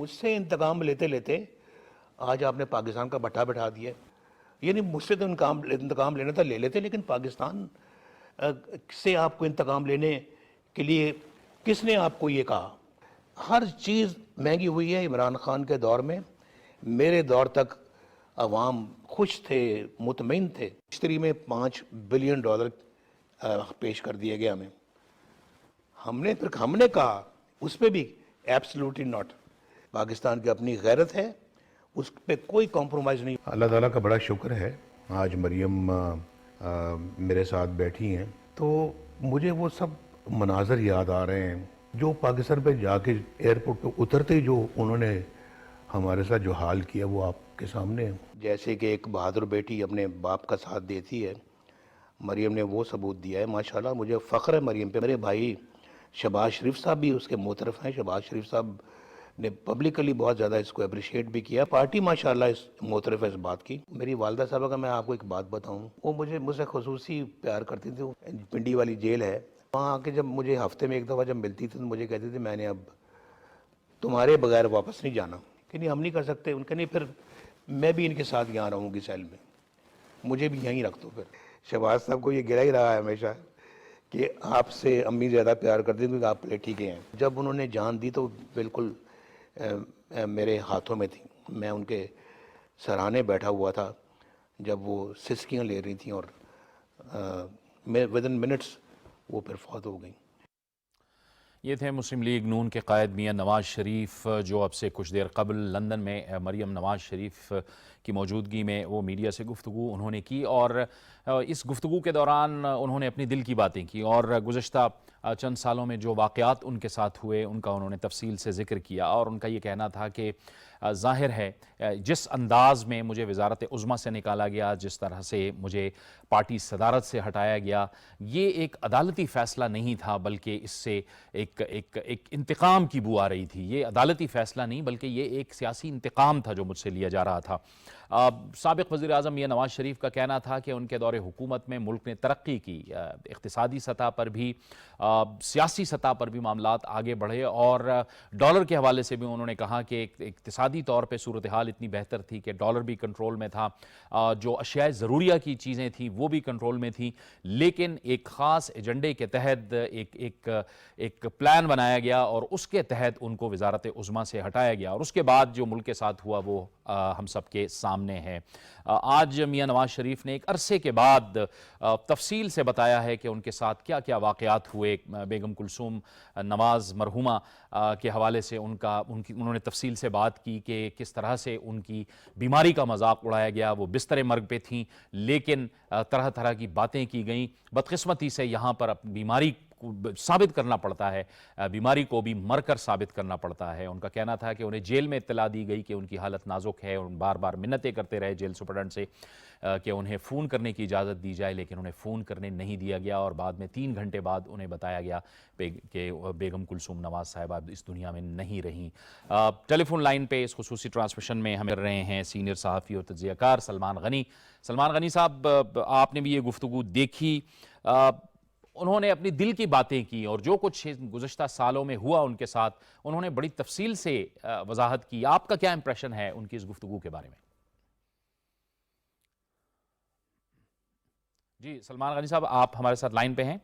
مجھ سے انتقام لیتے لیتے آج آپ نے پاکستان کا بٹھا بٹھا دیا. یعنی مجھ سے تو انتقام لینا تھا لے لیتے, لیکن پاکستان سے آپ کو انتقام لینے کے لیے کس نے آپ کو یہ کہا؟ ہر چیز مہنگی ہوئی ہے. عمران خان کے دور میں میرے دور تک عوام خوش تھے, مطمئن تھے. مشتری میں $5 بلین پیش کر دیا گیا ہمیں. ہم نے کہا اس پہ بھی ایبسلوٹلی ناٹ. پاکستان کی اپنی غیرت ہے, اس پہ کوئی کمپرومائز نہیں. اللہ تعالیٰ کا بڑا شکر ہے آج مریم میرے ساتھ بیٹھی ہیں, تو مجھے وہ سب مناظر یاد آ رہے ہیں جو پاکستان پہ جا کے ایئرپورٹ پہ اترتے جو انہوں نے ہمارے ساتھ جو حال کیا وہ آپ کے سامنے ہے. جیسے کہ ایک بہادر بیٹی اپنے باپ کا ساتھ دیتی ہے, مریم نے وہ ثبوت دیا ہے. ماشاءاللہ مجھے فخر ہے مریم پہ. میرے بھائی شہباز شریف صاحب بھی اس کے معترف ہیں. شہباز شریف صاحب نے پبلکلی بہت زیادہ اس کو اپریشیٹ بھی کیا. پارٹی ماشاءاللہ اس معترف ہے اس بات کی. میری والدہ صاحبہ کا میں آپ کو ایک بات بتاؤں, وہ مجھ سے خصوصی پیار کرتی تھی. پنڈی والی جیل ہے وہاں آ کے جب مجھے ہفتے میں ایک دفعہ جب ملتی تھی تو مجھے کہتی تھی میں نے اب تمہارے بغیر واپس نہیں جانا. کہ نہیں ہم نہیں کر سکتے. ان کے نہیں پھر میں بھی ان کے ساتھ یہاں رہوں گی سیل میں, مجھے بھی یہیں رکھ دو. پھر شہباز صاحب کو یہ گرا ہی رہا ہے ہمیشہ کہ آپ سے امی زیادہ پیار کرتی تھیں, آپ پلیٹھی کے ہیں. جب انہوں نے جان دی تو بالکل میرے ہاتھوں میں تھی. میں ان کے سراہانے بیٹھا ہوا تھا جب وہ سسکیاں لے رہی تھیں, اور ودن منٹس وہ پھر فوت ہو گئیں. یہ تھے مسلم لیگ نون کے قائد میاں نواز شریف, جو اب سے کچھ دیر قبل لندن میں مریم نواز شریف کی موجودگی میں وہ میڈیا سے گفتگو انہوں نے کی, اور اس گفتگو کے دوران انہوں نے اپنی دل کی باتیں کی, اور گزشتہ چند سالوں میں جو واقعات ان کے ساتھ ہوئے ان کا انہوں نے تفصیل سے ذکر کیا. اور ان کا یہ کہنا تھا کہ ظاہر ہے جس انداز میں مجھے وزارت عظمیٰ سے نکالا گیا, جس طرح سے مجھے پارٹی صدارت سے ہٹایا گیا, یہ ایک عدالتی فیصلہ نہیں تھا بلکہ اس سے ایک انتقام کی بو آ رہی تھی. یہ عدالتی فیصلہ نہیں بلکہ یہ ایک سیاسی انتقام تھا جو مجھ سے لیا جا رہا تھا. سابق وزیر اعظم میاں نواز شریف کا کہنا تھا کہ ان کے دور حکومت میں ملک نے ترقی کی, اقتصادی سطح پر بھی سیاسی سطح پر بھی معاملات آگے بڑھے, اور ڈالر کے حوالے سے بھی انہوں نے کہا کہ اقتصادی طور پہ صورتحال اتنی بہتر تھی کہ ڈالر بھی کنٹرول میں تھا, جو اشیاء ضروریہ کی چیزیں تھیں وہ بھی کنٹرول میں تھیں, لیکن ایک خاص ایجنڈے کے تحت ایک پلان بنایا گیا اور اس کے تحت ان کو وزارت عظمیٰ سے ہٹایا گیا, اور اس کے بعد جو ملک کے ساتھ ہوا وہ ہم سب کے سامنے ہے. آج میاں نواز شریف نے ایک عرصے کے بعد تفصیل سے بتایا ہے کہ ان کے ساتھ کیا کیا واقعات ہوئے. بیگم کلثوم نواز مرحومہ کے حوالے سے انہوں نے تفصیل سے بات کی کہ کس طرح سے ان کی بیماری کا مذاق اڑایا گیا. وہ بستر مرگ پہ تھیں لیکن طرح طرح کی باتیں کی گئیں. بدقسمتی سے یہاں پر بیماری ثابت کرنا پڑتا ہے, بیماری کو بھی مر کر ثابت کرنا پڑتا ہے. ان کا کہنا تھا کہ انہیں جیل میں اطلاع دی گئی کہ ان کی حالت نازک ہے, ان بار بار منتیں کرتے رہے جیل سپرڈنٹ سے کہ انہیں فون کرنے کی اجازت دی جائے, لیکن انہیں فون کرنے نہیں دیا گیا, اور بعد میں 3 گھنٹے بعد انہیں بتایا گیا کہ بیگم کلثوم نواز صاحبہ اس دنیا میں نہیں رہیں. ٹیلی فون لائن پہ اس خصوصی ٹرانسمیشن میں ہمیں رہے ہیں سینئر صحافی اور تجزیہ کار سلمان غنی. سلمان غنی صاحب, آپ نے بھی یہ گفتگو دیکھی, انہوں نے اپنی دل کی باتیں کی, اور جو کچھ گزشتہ سالوں میں ہوا ان کے ساتھ انہوں نے بڑی تفصیل سے وضاحت کی. آپ کا کیا امپریشن ہے ان کی اس گفتگو کے بارے میں؟ جی سلمان غنی صاحب, آپ ہمارے ساتھ لائن پہ ہیں؟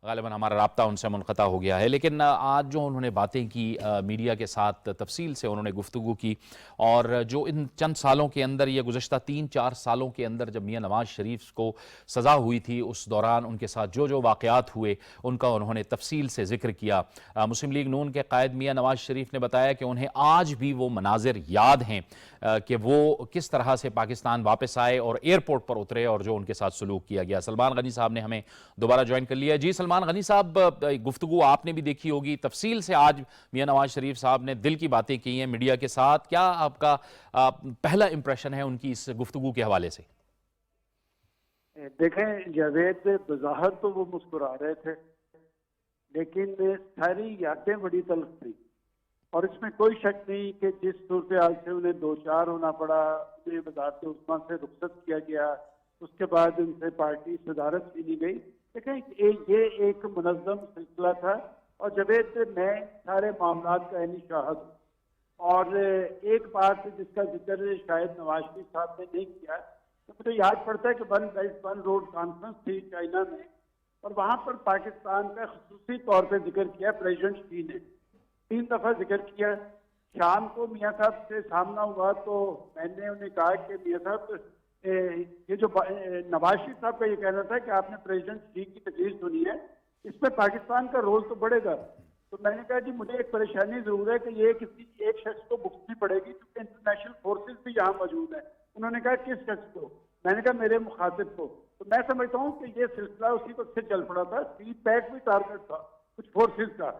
غالباً ہمارا رابطہ ان سے منقطع ہو گیا ہے, لیکن آج جو انہوں نے باتیں کی میڈیا کے ساتھ تفصیل سے انہوں نے گفتگو کی, اور جو ان چند سالوں کے اندر, یہ گزشتہ 3-4 سالوں کے اندر جب میاں نواز شریف کو سزا ہوئی تھی اس دوران ان کے ساتھ جو واقعات ہوئے ان کا انہوں نے تفصیل سے ذکر کیا. مسلم لیگ نون کے قائد میاں نواز شریف نے بتایا کہ انہیں آج بھی وہ مناظر یاد ہیں کہ وہ کس طرح سے پاکستان واپس آئے اور ایئرپورٹ پر اترے اور جو ان کے ساتھ سلوک کیا گیا. سلمان غنی صاحب نے ہمیں دوبارہ جوائن کر لیا. جی سلمان غنی صاحب, گفتگو آپ نے بھی دیکھی ہوگی, تفصیل سے آج میاں نواز شریف صاحب نے دل کی باتیں کی ہیں میڈیا کے ساتھ. کیا آپ کا پہلا امپریشن ہے ان کی اس گفتگو کے حوالے سے؟ دیکھیں جاوید, بظاہر تو وہ مسکرا رہے تھے لیکن ساری یادیں بڑی تلخ تھی, اور اس میں کوئی شک نہیں کہ جس صورتحال سے انہیں دوچار ہونا پڑا, انہیں وزارت عظمیٰ سے رخصت کیا گیا, اس کے بعد ان سے پارٹی صدارت بھی لی گئی. دیکھیں یہ ایک منظم سلسلہ تھا اور جاوید میں سارے معاملات کا عینی شاہد ہوں۔ اور ایک بات جس کا ذکر شاید نواز شریف صاحب نے نہیں کیا، تو مجھے یاد پڑتا ہے کہ one belt one road conference تھی چائنا میں، اور وہاں پر پاکستان کا خصوصی طور پہ ذکر کیا پریزیڈنٹ شی نے، 3 دفعہ ذکر کیا۔ شام کو میاں صاحب سے سامنا ہوا تو میں نے انہیں کہا کہ میاں صاحب یہ جو نواز شریف صاحب کا یہ کہنا تھا کہ آپ نے پریزیڈنٹ شی کی تقریر سنی ہے، اس میں پاکستان کا رول تو بڑھے گا۔ تو میں نے کہا جی مجھے ایک پریشانی ضرور ہے کہ یہ کسی ایک شخص کو بھگتنی پڑے گی کیونکہ انٹرنیشنل فورسز بھی یہاں موجود ہیں۔ انہوں نے کہا کس شخص کو؟ میں نے کہا میرے مخاطب کو۔ تو میں سمجھتا ہوں کہ یہ سلسلہ اسی وقت سے چل پڑا تھا، سی پیک بھی ٹارگٹ تھا کچھ فورسز کا۔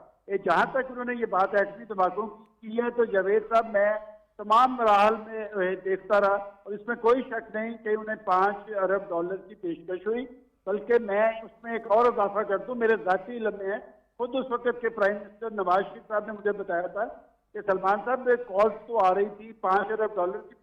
جہاں تک انہوں نے یہ بات ایٹمی دھماکوں کی ہے تو جاوید صاحب میں تمام مراحل میں دیکھتا رہا، اور اس میں کوئی شک نہیں کہ انہیں $5 ارب کی پیشکش ہوئی، بلکہ میں اس میں ایک اور اضافہ کر دوں، میرے ذاتی علم میں ہے، خود اس وقت کے پرائم منسٹر نواز شریف صاحب نے مجھے بتایا تھا کہ سلمان صاحب کالز تو آ رہی تھی $5 ارب کی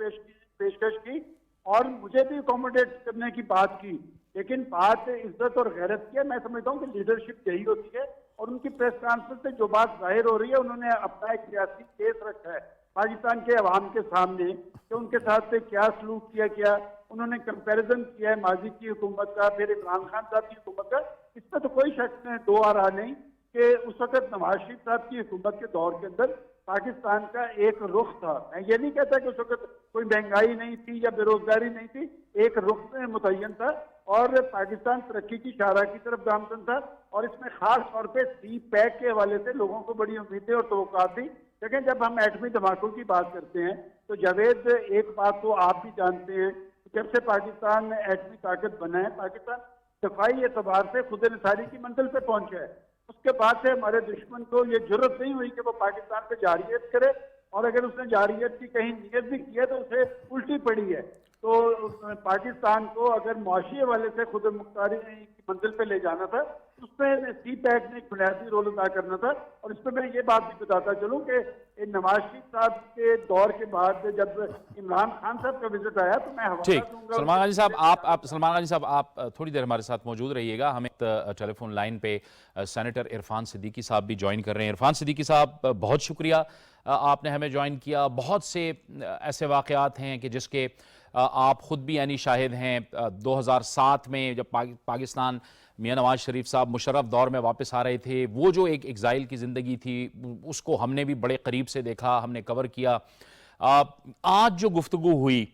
پیشکش کی، اور مجھے بھی اکوموڈیٹ کرنے کی بات کی، لیکن بات عزت اور غیرت کی ہے۔ میں سمجھتا ہوں کہ لیڈرشپ یہی ہوتی ہے، اور ان کی پریس کانفرنس سے جو بات ظاہر ہو رہی ہے، انہوں نے اپنا ایک سیاسی کیس رکھا ہے پاکستان کے عوام کے سامنے کہ ان کے ساتھ سے کیا سلوک کیا گیا۔ انہوں نے کمپیریزن کیا ہے ماضی کی حکومت کا، پھر عمران خان صاحب کی حکومت کا۔ اس میں تو کوئی شک نہیں، دو آ رہا نہیں کہ اس وقت نواز شریف صاحب کی حکومت کے دور کے اندر پاکستان کا ایک رخ تھا۔ میں یہ نہیں کہتا کہ اس وقت کوئی مہنگائی نہیں تھی یا بے روزگاری نہیں تھی، ایک رخ میں متعین تھا، اور پاکستان ترقی کی شاہراہ کی طرف گامزن تھا، اور اس میں خاص طور پہ سی پیک کے حوالے سے لوگوں کو بڑی امیدیں اور توقعات تھی۔ لیکن جب ہم ایٹمی دھماکوں کی بات کرتے ہیں تو جاوید ایک بات تو آپ بھی جانتے ہیں، جب سے پاکستان ایٹمی طاقت بنا ہے، پاکستان دفاعی اعتبار سے خود انحصاری کی منزل پہ پہنچا ہے۔ اس کے بعد سے ہمارے دشمن کو یہ جرت نہیں ہوئی کہ وہ پاکستان پہ جارحیت کرے، اور اگر اس نے جارحیت کی کہیں نیت بھی کی ہے تو اسے الٹی پڑی ہے۔ تو پاکستان کو اگر معاشی حوالے سے خود مختاری کی منزل پہ لے جانا تھا، اس میں سی پیک نے ایک بنیادی رول ادا کرنا تھا۔ اور اس پہ میں یہ بات بھی بتاتا چلوں کہ نواز شریف صاحب کے دور کے بعد جب عمران خان صاحب کا وزٹ آیا تو میں حوالہ دوں گا۔ سلمان غازی صاحب آپ تھوڑی دیر ہمارے ساتھ موجود رہیے گا۔ ہمیں ٹیلی فون لائن پہ سینیٹر عرفان صدیقی صاحب بھی جوائن کر رہے ہیں۔ عرفان صدیقی صاحب بہت شکریہ، آپ نے ہمیں جوائن کیا۔ بہت سے ایسے واقعات ہیں کہ جس کے آپ خود بھی عینی شاہد ہیں۔ 2007 میں جب پاکستان میاں نواز شریف صاحب مشرف دور میں واپس آ رہے تھے، وہ جو ایک ایگزائل کی زندگی تھی اس کو ہم نے بھی بڑے قریب سے دیکھا، ہم نے کور کیا۔ آج جو گفتگو ہوئی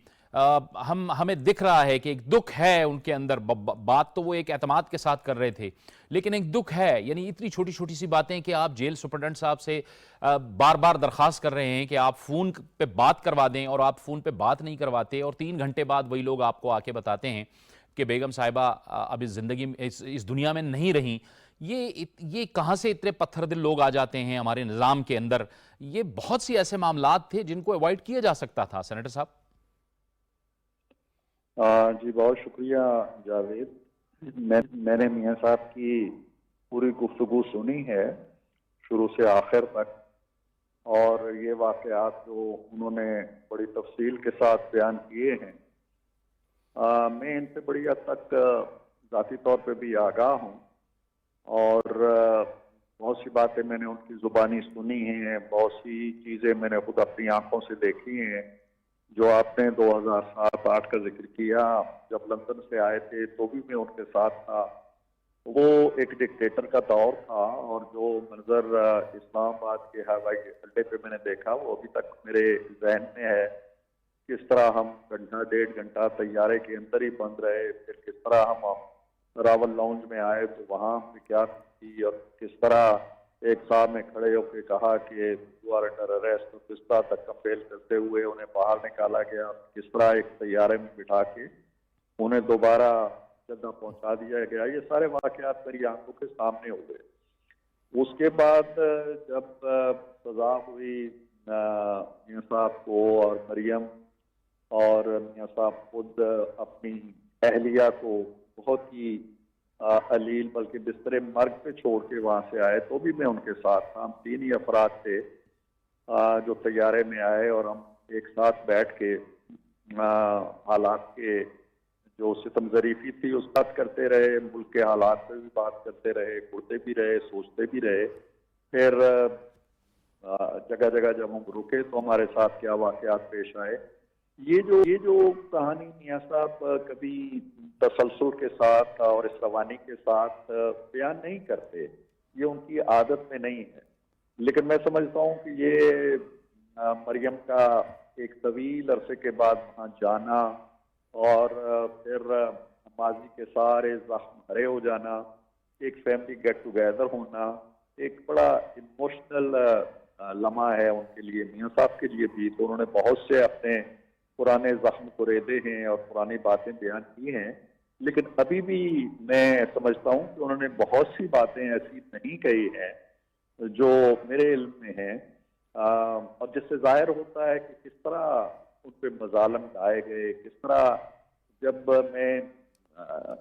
ہمیں دکھ رہا ہے کہ ایک دکھ ہے ان کے اندر، بات تو وہ ایک اعتماد کے ساتھ کر رہے تھے، لیکن ایک دکھ ہے، یعنی اتنی چھوٹی چھوٹی سی باتیں کہ آپ جیل سپرڈنٹ صاحب سے بار بار درخواست کر رہے ہیں کہ آپ فون پہ بات کروا دیں، اور آپ فون پہ بات نہیں کرواتے، اور 3 گھنٹے بعد وہی لوگ آپ کو آ کے بتاتے ہیں کہ بیگم صاحبہ اب اس زندگی میں اس دنیا میں نہیں رہیں۔ یہ کہاں سے اتنے پتھر دل لوگ آ جاتے ہیں ہمارے نظام کے اندر؟ یہ بہت سی ایسے معاملات تھے جن کو اوائڈ کیا جا سکتا تھا سینیٹر صاحب۔ جی بہت شکریہ جاوید۔ میں نے میاں صاحب کی پوری گفتگو سنی ہے شروع سے آخر تک، اور یہ واقعات جو انہوں نے بڑی تفصیل کے ساتھ بیان کیے ہیں، میں ان سے بڑی حد تک ذاتی طور پہ بھی آگاہ ہوں، اور بہت سی باتیں میں نے ان کی زبانی سنی ہیں، بہت سی چیزیں میں نے خود اپنی آنکھوں سے دیکھی ہیں۔ جو آپ نے 2007-8 کا ذکر کیا، جب لندن سے آئے تھے تو بھی میں ان کے ساتھ تھا۔ وہ ایک ڈکٹیٹر کا دور تھا، اور جو منظر اسلام آباد کے ہوائی اڈے پہ میں نے دیکھا وہ ابھی تک میرے ذہن میں ہے۔ کس طرح ہم گھنٹہ 1.5 گھنٹہ طیارے کے اندر ہی بند رہے، پھر کس طرح ہم راول لاؤنج میں آئے تو وہاں ہم نے کیا کی، اور کس طرح ایک صاحب نے کھڑے ہو کے کہا کہ یو آر انڈر اریسٹ، تو کس طرح تک کمپیل کرتے ہوئے انہیں باہر نکالا گیا، کس طرح ایک طیارے میں بٹھا کے انہیں دوبارہ جدہ پہنچا دیا گیا۔ یہ سارے واقعات میری آنکھوں کے سامنے ہو گئے۔ اس کے بعد جب سزا ہوئی میاں صاحب کو اور مریم، اور میاں صاحب خود اپنی اہلیہ کو بہت ہی علیل بلکہ بستر مرگ پہ چھوڑ کے وہاں سے آئے، تو بھی میں ان کے ساتھ تھا۔ ہم 3 ہی افراد تھے جو طیارے میں آئے، اور ہم ایک ساتھ بیٹھ کے حالات کے جو ستم ظریفی تھی اس بات کرتے رہے، ملک کے حالات پہ بھی بات کرتے رہے، پڑھتے بھی رہے، سوچتے بھی رہے۔ پھر جگہ جگہ جب ہم رکے تو ہمارے ساتھ کیا واقعات پیش آئے. یہ جو کہانی میاں صاحب کبھی تسلسل کے ساتھ اور اس روانی کے ساتھ بیان نہیں کرتے، یہ ان کی عادت میں نہیں ہے. لیکن میں سمجھتا ہوں کہ یہ مریم کا ایک طویل عرصے کے بعد وہاں جانا اور پھر ماضی کے سارے زخم ہرے ہو جانا، ایک فیملی گیٹ ٹوگیدر ہونا، ایک بڑا ایموشنل لمحہ ہے ان کے لیے، میاں صاحب کے لیے بھی. تو انہوں نے بہت سے اپنے پرانے زخم کوریدے ہیں اور پرانی باتیں بیان کی ہیں، لیکن ابھی بھی میں سمجھتا ہوں کہ انہوں نے بہت سی باتیں ایسی نہیں کہی ہیں جو میرے علم میں ہیں، اور جس سے ظاہر ہوتا ہے کہ کس طرح ان پہ مظالم ڈھائے گئے. کس طرح جب میں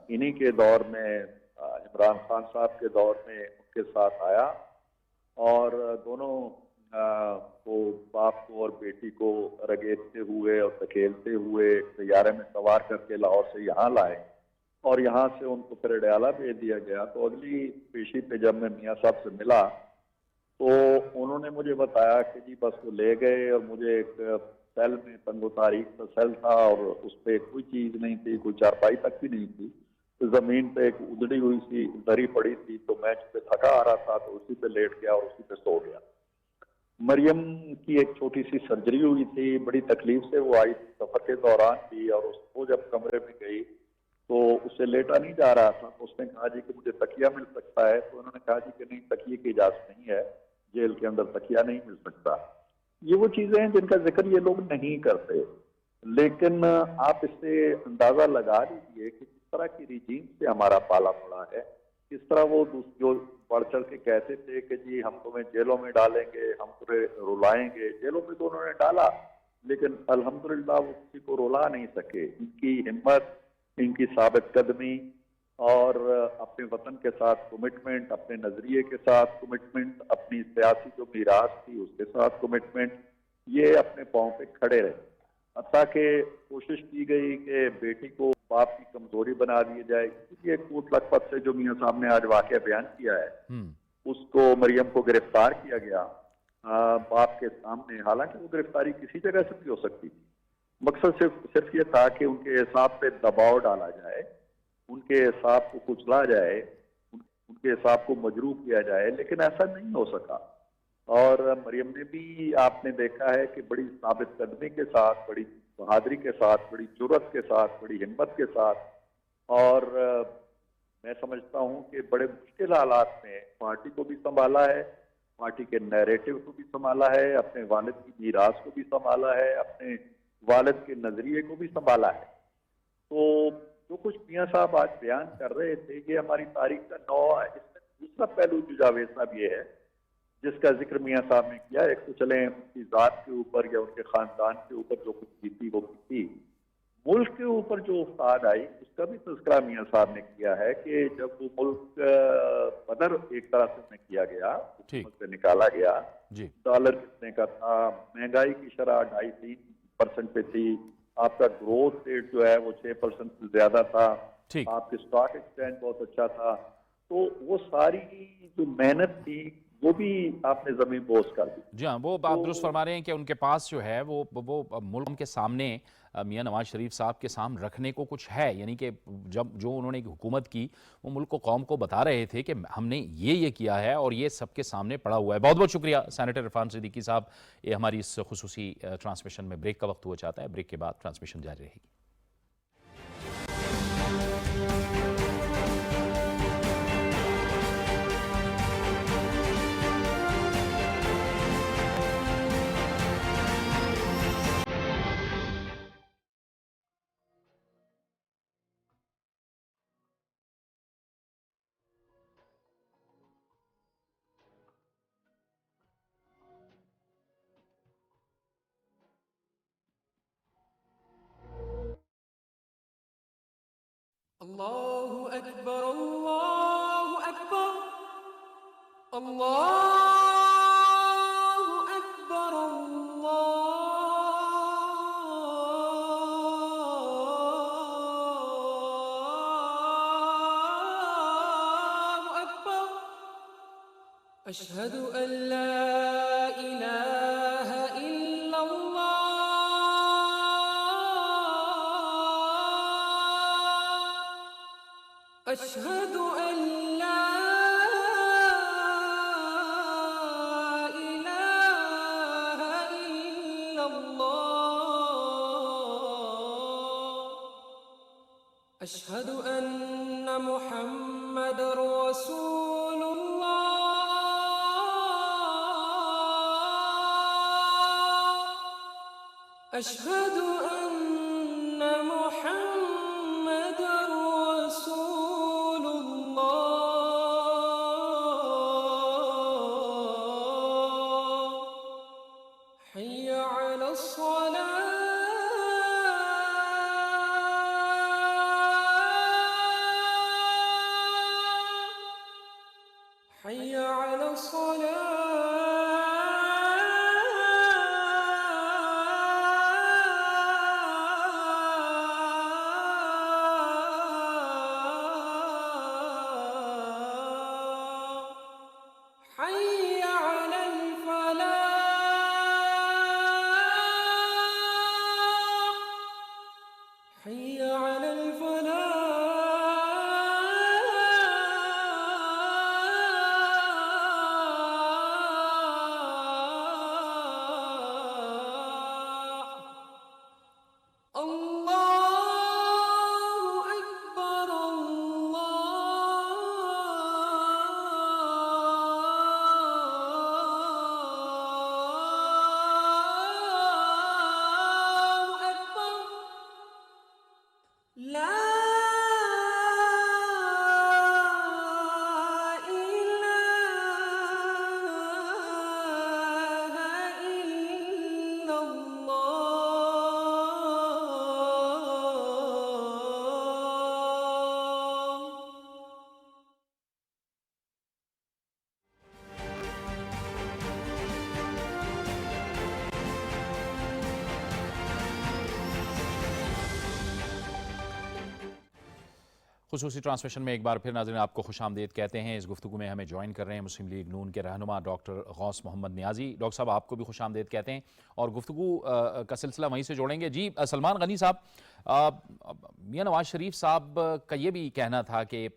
انہی کے دور میں عمران خان صاحب کے دور میں ان کے ساتھ آیا اور دونوں کو، باپ کو اور بیٹی کو رگیدتے ہوئے اور دھکیلتے ہوئے طیارے میں سوار کر کے لاہور سے یہاں لائے اور یہاں سے ان کو پھر اڈیالہ بھیج دیا گیا. تو اگلی پیشی پہ جب میں میاں صاحب سے ملا تو انہوں نے مجھے بتایا کہ جی بس وہ لے گئے اور مجھے ایک سیل میں، تنگ و تاریخ کا سیل تھا اور اس پہ کوئی چیز نہیں تھی، کوئی چارپائی تک بھی نہیں تھی، تو زمین پہ ایک ادڑی ہوئی سی دری پڑی تھی، تو میں جس پہ تھکا آ رہا تھا تو اسی پہ لیٹ گیا اور اسی پہ سو گیا. مریم کی ایک چھوٹی سی سرجری ہوئی تھی، بڑی تکلیف سے وہ آئی تھی سفر کے دوران بھی، اور وہ جب کمرے میں گئی تو اسے لیٹا نہیں جا رہا تھا. تو اس نے کہا جی کہ مجھے تکیہ مل سکتا ہے، تو انہوں نے کہا جی کہ نہیں، تکیے کی اجازت نہیں ہے، جیل کے اندر تکیہ نہیں مل سکتا. یہ وہ چیزیں ہیں جن کا ذکر یہ لوگ نہیں کرتے، لیکن آپ اس سے اندازہ لگا لیجیے کہ کس طرح کی ریجیم سے ہمارا پالا پڑا ہے. کس طرح وہ جو بڑھ چڑھ کے کہتے تھے کہ جی ہم تمہیں جیلوں میں ڈالیں گے، ہم تمہیں رلائیں گے. جیلوں میں تو انہوں نے ڈالا، لیکن الحمدللہ وہ کسی کو رلا نہیں سکے. ان کی ہمت، ان کی ثابت قدمی اور اپنے وطن کے ساتھ کمٹمنٹ، اپنے نظریے کے ساتھ کمٹمنٹ، اپنی سیاسی جو میراث تھی اس کے ساتھ کمٹمنٹ، یہ اپنے پاؤں پہ کھڑے رہے. حتیٰ کہ کوشش کی گئی کہ بیٹی کو باپ کی کمزوری بنا دی جائے. یہ کوٹ لکھپت سے جو میاں صاحب نے آج واقعہ بیان کیا ہے، اس کو مریم کو گرفتار کیا گیا باپ کے سامنے، حالانکہ وہ گرفتاری کسی جگہ سے بھی ہو سکتی تھی. مقصد صرف یہ تھا کہ ان کے اعصاب پہ دباؤ ڈالا جائے، ان کے اعصاب کو کچلا جائے، ان کے اعصاب کو مجروح کیا جائے، لیکن ایسا نہیں ہو سکا. اور مریم نے بھی آپ نے دیکھا ہے کہ بڑی ثابت قدمی کے ساتھ، بڑی بہادری کے ساتھ، بڑی جرأت کے ساتھ، بڑی ہمت کے ساتھ، اور میں سمجھتا ہوں کہ بڑے مشکل حالات میں پارٹی کو بھی سنبھالا ہے، پارٹی کے نیریٹو کو بھی سنبھالا ہے، اپنے والد کی میراث کو بھی سنبھالا ہے، اپنے والد کے نظریے کو بھی سنبھالا ہے. تو جو کچھ میاں صاحب آج بیان کر رہے تھے یہ ہماری تاریخ کا نوع ہے. اس میں دوسرا پہلو جو جاوید صاحب یہ ہے جس کا ذکر میاں صاحب نے کیا، ایک تو چلیں ان کی ذات کے اوپر یا ان کے خاندان کے اوپر جو کچھ بیتی وہ بیتی، ملک کے اوپر جو افتاد آئی اس کا بھی تذکرہ میاں صاحب نے کیا ہے کہ جب وہ ملک بدر ایک طرح سے میں کیا گیا، حکومت سے نکالا گیا، ڈالر کتنے کا تھا، مہنگائی کی شرح 2.5-3% پہ تھی، آپ کا گروتھ ریٹ جو ہے وہ 6% سے زیادہ تھا، آپ کے سٹاک ایکسچینج بہت اچھا تھا. تو وہ ساری جو محنت تھی وہ بھی آپ نے زمین بوس کر دی. جی ہاں، وہ آپ درست فرما رہے ہیں کہ ان کے پاس جو ہے وہ ملک کے سامنے میاں نواز شریف صاحب کے سامنے رکھنے کو کچھ ہے. یعنی کہ جب جو انہوں نے حکومت کی وہ ملک کو، قوم کو بتا رہے تھے کہ ہم نے یہ کیا ہے اور یہ سب کے سامنے پڑا ہوا ہے. بہت بہت شکریہ سینیٹر عرفان صدیقی صاحب. یہ ہماری اس خصوصی ٹرانسمیشن میں بریک کا وقت ہوا چاہتا ہے. بریک کے بعد ٹرانسمیشن جاری رہے گی. الله أكبر الله أكبر الله أكبر الله أكبر أشهد أن لا إله إلا الله أشهد أن لا إله إلا الله أشهد أن محمد رسول الله أشهد أن محمد رسول الله حي على الصلاة حي على الصلاة حي على الفلاح حي على الفلاح الله أكبر الله أكبر لا إله إلا الله خصوصی ٹرانسمیشن میں ایک بار پھر ناظرین آپ کو خوش آمدید کہتے ہیں. اس گفتگو میں ہمیں جوائن کر رہے ہیں مسلم لیگ نون کے رہنما ڈاکٹر غوث محمد نیازی. ڈاکٹر صاحب آپ کو بھی خوش آمدید کہتے ہیں اور گفتگو کا سلسلہ وہیں سے جوڑیں گے. جی سلمان غنی صاحب, میاں نواز شریف صاحب کا یہ بھی کہنا تھا کہ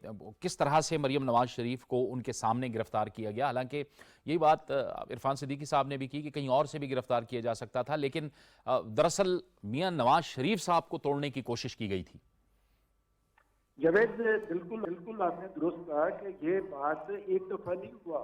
کس طرح سے مریم نواز شریف کو ان کے سامنے گرفتار کیا گیا, حالانکہ یہی بات عرفان صدیقی صاحب نے بھی کی کہ کہیں اور سے بھی گرفتار کیا جا سکتا تھا, لیکن دراصل میاں نواز شریف صاحب کو توڑنے کی کوشش کی گئی تھی. جاوید بالکل آپ نے درست کہا کہ یہ بات ایک دفعہ نہیں ہوا.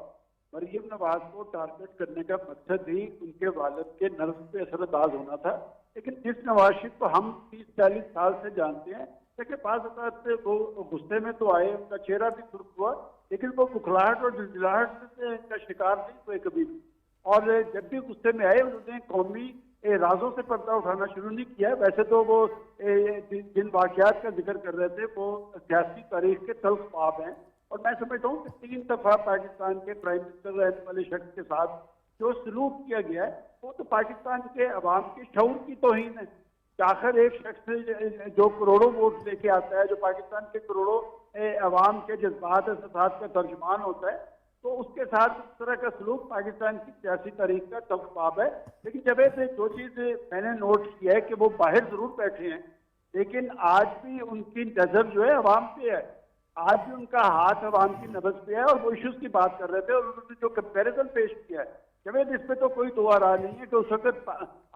مریم نواز کو ٹارگٹ کرنے کا مقصد ہی ان کے والد کے نرس پہ اثر انداز ہونا تھا. لیکن جس نواز شریف کو ہم 30-40 سال سے جانتے ہیں کہ بعض اوقات وہ غصے میں تو آئے, ان کا چہرہ بھی سرخ ہوا, لیکن وہ بکھلاہٹ اور جھنجھلاہٹ سے ان کا شکار نہیں ہوئے کبھی بھی. اور جب بھی غصے میں آئے انہوں نے قومی رازوں سے پردہ اٹھانا شروع نہیں کیا. ویسے تو وہ جن واقعات کا ذکر کر رہے تھے وہ سیاسی تاریخ کے تلخ باب ہیں, اور میں سمجھتا ہوں کہ 3 دفعہ پاکستان کے پرائم منسٹر رہنے والے شخص کے ساتھ جو سلوک کیا گیا ہے وہ تو پاکستان کے عوام کے شعور کی توہین ہے. کہ آخر ایک شخص جو کروڑوں ووٹ لے کے آتا ہے, جو پاکستان کے کروڑوں عوام کے جذبات احساسات کا ترجمان ہوتا ہے, تو اس کے ساتھ اس طرح کا سلوک پاکستان کی سیاسی تاریخ کا تلخ باب ہے. لیکن جب ایسے جو چیز میں نے نوٹ کی ہے کہ وہ باہر ضرور بیٹھے ہیں, لیکن آج بھی ان کی نظر جو ہے عوام پہ ہے, آج بھی ان کا ہاتھ عوام کی نبض پہ ہے, اور وہ ایشوز کی بات کر رہے تھے اور انہوں نے جو کمپیریزن پیش کیا ہے جوید, اس پہ تو کوئی دو راہ نہیں ہے کہ اس وقت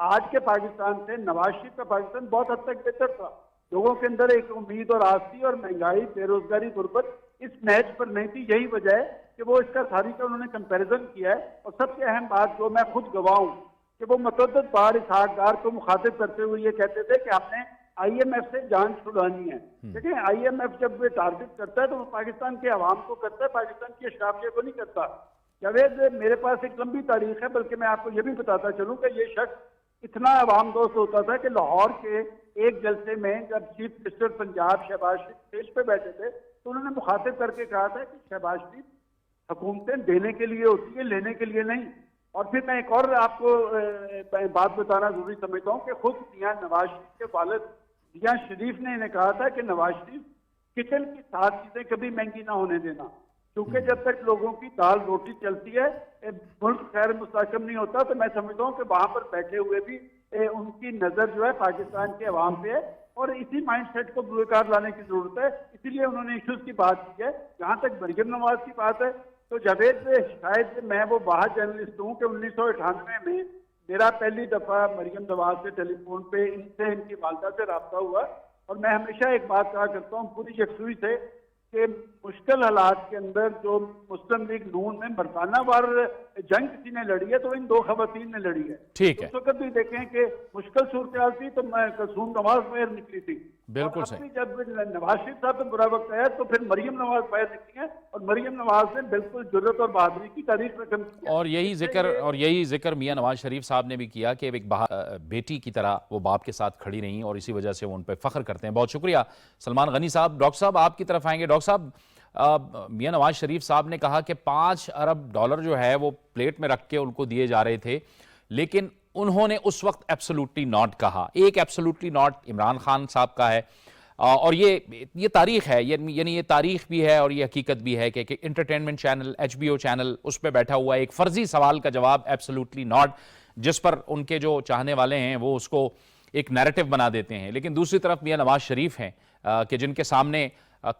آج کے پاکستان سے نواز شریف کا پاکستان بہت حد تک بہتر تھا. لوگوں کے اندر ایک امید اور آس تھی, اور مہنگائی, بے روزگاری, غربت اس میچ پر نہیں تھی. یہی وجہ ہے کہ وہ اس کا ساری کا انہوں نے کمپیریزن کیا ہے. اور سب سے اہم بات جو میں خود گواہ ہوں کہ وہ متعدد بار اسحاق ڈار کو مخاطب کرتے ہوئے یہ کہتے تھے کہ ہم نے آئی ایم ایف سے جان چھڑانی ہے. دیکھیں آئی ایم ایف جب وہ ٹارگٹ کرتا ہے تو وہ پاکستان کے عوام کو کرتا ہے, پاکستان کی اشرافیہ کو نہیں کرتا. جاوید میرے پاس ایک لمبی تاریخ ہے, بلکہ میں آپ کو یہ بھی بتاتا چلوں کہ یہ شخص اتنا عوام دوست ہوتا تھا کہ لاہور کے ایک جلسے میں جب چیف منسٹر پنجاب شہباز شریف اسٹیج پہ بیٹھے تھے تو انہوں نے مخاطب کر کے کہا تھا کہ شہباز شریف حکومتیں دینے کے لیے ہوتی ہیں, لینے کے لیے نہیں. اور پھر میں ایک اور آپ کو بات بتانا ضروری سمجھتا ہوں کہ خود میاں نواز شریف کے والد میاں شریف نے انہیں کہا تھا کہ نواز شریف کچن کی 7 چیزیں کبھی مہنگی نہ ہونے دینا. کیونکہ جب تک لوگوں کی دال روٹی چلتی ہے ملک خیر مستحکم نہیں ہوتا. تو میں سمجھتا ہوں کہ وہاں پر بیٹھے ہوئے بھی ان کی نظر جو ہے پاکستان کے عوام پہ ہے اور اسی مائنڈ سیٹ کو بروکار لانے کی ضرورت ہے. اسی لیے انہوں نے ایشوز کی بات کی ہے. جہاں تک مریم نواز کی بات ہے تو جاوید شاید میں وہ باہر جرنلسٹ ہوں کہ 1998 میں میرا پہلی دفعہ مریم نواز سے ٹیلی فون پہ ان کی والدہ سے رابطہ ہوا اور میں ہمیشہ ایک بات کہا کرتا ہوں پوری یکسوئی سے کہ مشکل حالات کے اندر جو مسلم لیگ نون میں مردانہ وار جنگ کسی نے لڑی ہے تو ان دو خواتین نے لڑی ہے. ٹھیک ہے. اس وقت بھی دیکھیں کہ مشکل صورتحال تھی تو میں کلثوم نواز باہر نکلی تھی. بالکل اور صحیح. اب بھی جب نواز شریف صاحب پہ برا وقت آیا تو پھر مریم نواز باہر نکلی ہیں اور مریم نواز نے بالکل جرأت اور بہادری کی تاریخ رقم کی. اور یہی ذکر میاں نواز شریف صاحب نے بھی کیا کہ ایک بیٹی کی طرح وہ باپ کے ساتھ کھڑی رہیں اور اسی وجہ سے وہ ان پہ فخر کرتے ہیں. بہت شکریہ سلمان غنی صاحب. ڈاکٹر صاحب آپ کی طرف آئیں گے. ڈاکٹر صاحب میاں نواز شریف صاحب نے کہا کہ $5 ارب جو ہے وہ پلیٹ میں رکھ کے ان کو دیے جا رہے تھے لیکن انہوں نے اس وقت ایبسولوٹلی ناٹ کہا. ایک ایبسولوٹلی ناٹ عمران خان صاحب کا ہے اور یہ تاریخ ہے, یعنی یہ تاریخ بھی ہے اور یہ حقیقت بھی ہے کہ انٹرٹینمنٹ چینل HBO چینل اس پہ بیٹھا ہوا ہے ایک فرضی سوال کا جواب ایبسولوٹلی ناٹ جس پر ان کے جو چاہنے والے ہیں وہ اس کو ایک نیریٹو بنا دیتے ہیں. لیکن دوسری طرف میاں نواز شریف ہیں کہ جن کے سامنے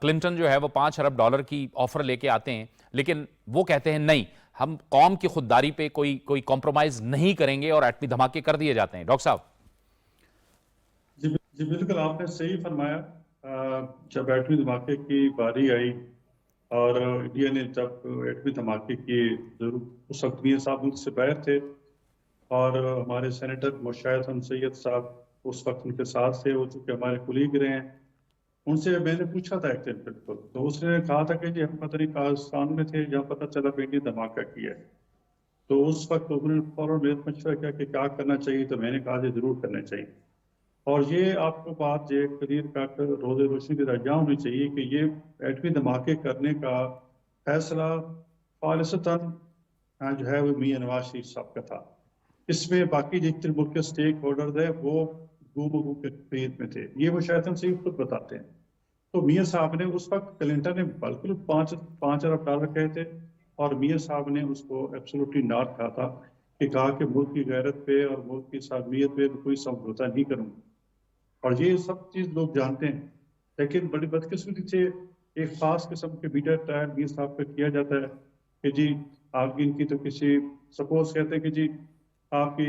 کلنٹن جو ہے وہ $5 ارب کی آفر لے کے آتے ہیں لیکن وہ کہتے ہیں نہیں ہم قوم کی خودداری پہ کوئی کمپرومائز نہیں کریں گے اور ایٹمی دھماکے کر دیے جاتے ہیں. ڈاکٹر صاحب. جی بالکل آپ نے صحیح فرمایا. جب ایٹمی دھماکے کی باری آئی اور انڈیا نے جب ایٹمی دھماکے کی اس وقت میاں صاحب ملک سے باہر تھے اور ہمارے سینیٹر مشاہد حسن سید صاحب اس وقت ان کے ساتھ تھے, وہ چونکہ ہمارے کولیگ رہے ہیں. ان سے میں نے پوچھا تھا ایک دن بالکل تو اس نے کہا تھا کہ جی ہم پتہ نہیں پاکستان میں تھے جہاں پتہ چلا بیٹی دھماکہ کیا ہے. تو اس وقت انہوں نے فوراً میرے مشورہ کیا کہ کیا کرنا چاہیے تو میں نے کہا جی ضرور کرنا چاہیے. اور یہ آپ کو بات جو کلیئر کٹ روز روشنی کی درجہ ہونی چاہیے کہ یہ ایٹمی دھماکے کرنے کا فیصلہ خالصتاً جو ہے وہ میاں نواز شریف صاحب کا تھا. اس میں باقی جتنے ملک کے اسٹیک ہولڈرز ہیں وہ گو کے قید میں تھے. یہ وہ شاید سے خود بتاتے ہیں. تو میاں صاحب نے اس وقت کلنٹن نے بالکل $5 ارب کہے تھے اور میاں صاحب نے اس کو ایبسولوٹلی ناٹ کہا تھا کہ کہا کہ ملک کی غیرت پہ اور ملک کی سالمیت پہ کوئی سمجھوتہ نہیں کروں گا. اور یہ سب چیز لوگ جانتے ہیں. لیکن بڑی بدقسمتی سے ایک خاص قسم کے میڈیا ٹرائل میاں صاحب پہ کیا جاتا ہے کہ جی آپ ان کی تو کسی سپوز کہتے ہیں کہ جی آپ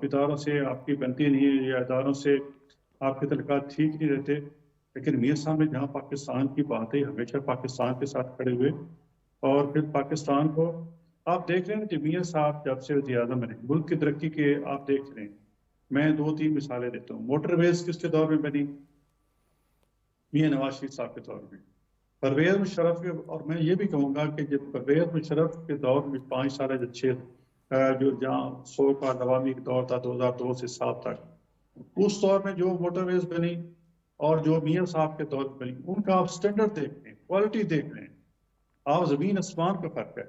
اداروں سے آپ کی بنتی نہیں ہے یا اداروں سے آپ کے تعلقات ٹھیک نہیں رہتے. لیکن میاں صاحب نے جہاں پاکستان کی بات ہے ہمیشہ پاکستان کے ساتھ کھڑے ہوئے اور پھر پاکستان کو آپ دیکھ رہے ہیں کہ میاں صاحب جب سے وزیر اعظم بنے ملک کی ترقی کے آپ دیکھ رہے ہیں. میں 2-3 مثالیں دیتا ہوں. موٹر ویز کس کے دور میں بنی؟ میاں نواز شریف صاحب کے دور میں. پرویز مشرف کے, اور میں یہ بھی کہوں گا کہ جب پرویز مشرف کے دور میں 5 سال اچھے جو جہاں 100 کا عوامی دور تھا 2002 سے 7 تک, اس دور میں جو موٹر ویز بنی اور جو میاں صاحب کے دور بنی ان کا آپ سٹینڈرڈ دیکھ لیں, کوالٹی دیکھ لیں, آپ زمین آسمان کا فرق ہے.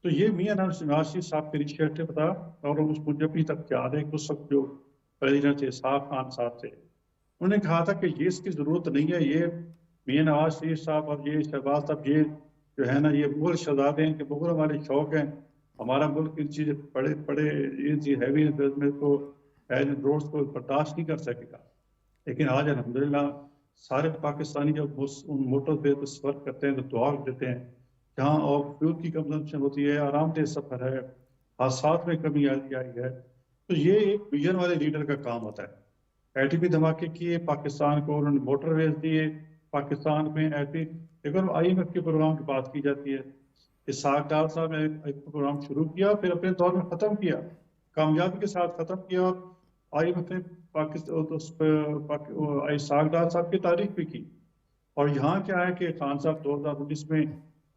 تو یہ میاں نواز شریف صاحب کے انیشیٹو تھا اور اس مجھے ابھی تک یاد ہے کہ اس وقت جو پریزیڈنٹ تھے اسحاق خان صاحب تھے انہوں نے کہا تھا کہ یہ اس کی ضرورت نہیں ہے. یہ میاں نواز شریف صاحب اور یہ شہباز صاحب یہ جو ہے نا یہ مغل شہزادے ہیں کہ مغل ہمارے شوق ہیں. ہمارا ملک ان چیزیں بڑے ہیوی انویسٹمنٹ کو روڈس کو برداشت نہیں کر سکے گا. لیکن آج الحمدللہ سارے پاکستانی جب ان موٹر پہ سفر کرتے ہیں تو دعا دیتے ہیں جہاں اور فیول کی کنزمپشن ہوتی ہے, آرام دہ سفر ہے, حادثات میں کمی آئی ہے. تو یہ ایک ویژن والے لیڈر کا کام ہوتا ہے. ایٹمی دھماکے کیے پاکستان کو, انہوں نے موٹر ویز دیے پاکستان میں. لیکن IMF کے پروگرام کی بات کی جاتی ہے. اسحاق ڈار صاحب نے ایک پروگرام شروع کیا پھر اپنے دور میں ختم کیا, کامیابی کے ساتھ ختم کیا. اور IMF نے اسحاق ڈار صاحب کی تعریف بھی کی. اور یہاں کیا ہے کہ خان صاحب 2019 میں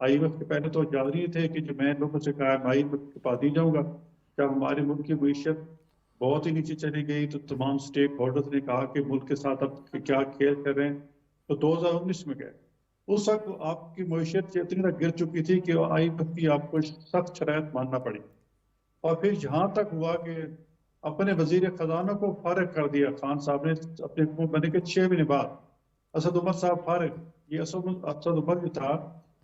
IMF کے پہلے تو جاری تھے کہ جو میں لوگوں سے کہا میں IMF کے پاس نہیں جاؤں گا. جب ہمارے ملک کی معیشت بہت ہی نیچے چلی گئی تو تمام سٹیک ہولڈرز نے کہا کہ ملک کے ساتھ اب کیا کھیل کر رہے ہیں, تو 2019 میں گئے. اس وقت آپ کی معیشت اتنی تک گر چکی تھی کہ IMF کی آپ کو سخت شرائط ماننا پڑی. اور پھر جہاں تک ہوا کہ اپنے وزیر خزانہ کو فارغ کر دیا خان صاحب نے اپنے حکومت بنے کے 6 مہینے بعد. اسد عمر صاحب فارغ. یہ اسد عمر جو تھا